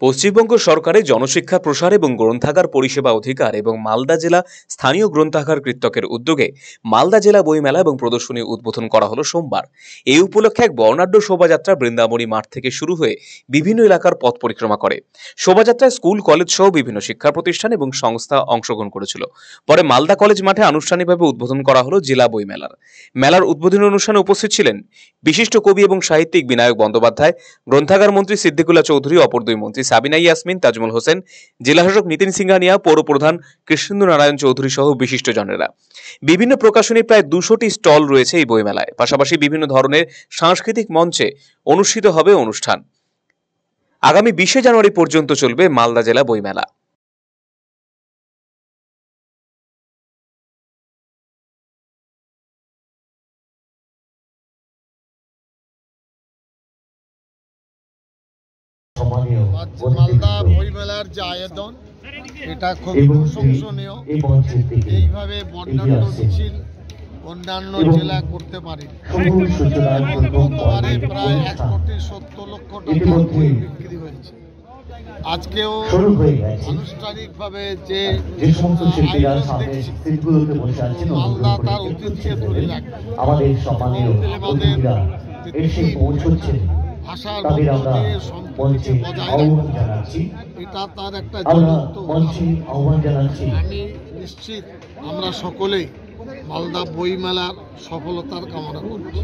পশ্চিমবঙ্গ সরকারের জনশিক্ষা প্রসার এবং গ্রন্থাগার পরিষেবা অধিকার এবং মালদা জেলা স্থানীয় গ্রন্থাগার কর্তৃপক্ষের উদ্যোগে মালদা জেলা বইমেলা এবং প্রদর্শনী উদ্বোধন করা হলো সোমবার। এই উপলক্ষে এক বর্ণাঢ্য শোভাযাত্রা বৃন্দাবনী মাঠ থেকে শুরু হয়ে বিভিন্ন এলাকার পথ পরিক্রমা করে। শোভাযাত্রায় স্কুল, কলেজ সহ বিভিন্ন শিক্ষা প্রতিষ্ঠান এবং সংস্থা অংশগ্রহণ করেছিল। পরে মালদা কলেজ মাঠে আনুষ্ঠানিকভাবে উদ্বোধন করা হলো জেলা বইমেলার। মেলার উদ্বোধনী অনুষ্ঠানে উপস্থিত ছিলেন বিশিষ্ট কবি এবং সাহিত্যিক বিনায়ক বন্দ্যোপাধ্যায়, গ্রন্থাগার মন্ত্রী সিদ্দিকুল্লাহ চৌধুরী, অপর দুই মন্ত্রী সাবিনা ইয়াসমিন, তাজমল হোসেন, জেলা শাসক নিতিন সিংহানিয়া, পৌর প্রধান কৃষ্ণেন্দু নারায়ণ চৌধুরী সহ বিশিষ্টজনেরা। বিভিন্ন প্রকাশনী প্রায় 200টি স্টল রয়েছে এই বইমেলায়। পাশাপাশি বিভিন্ন ধরনের সাংস্কৃতিক মঞ্চে অনুষ্ঠিত হবে অনুষ্ঠান। আগামী 20 জানুয়ারি পর্যন্ত চলবে মালদা জেলা বইমেলা। মালদা বইমেলার যে আয়োজন, এটা খুবই প্রশংসনীয়। এইভাবে বর্ণাঢ্য মিছিল অন্যান্য জেলা করতে পারে। গতবারে প্রায় 1,70,00,000 টাকা বই বিক্রি হয়েছে। আজকেও আনুষ্ঠানিকভাবে যে মালদা তার ঐতিহ্যকে ধরে রাখবে। আমাদের ভাষার মধ্য দিয়ে সম্পর্কে বজায় রাখবে, এটা তার একটা জ্বলন্ত উদাহরণ। আমি নিশ্চিত আমরা সকলেই মালদা বইমেলার সফলতার কামনা করছি।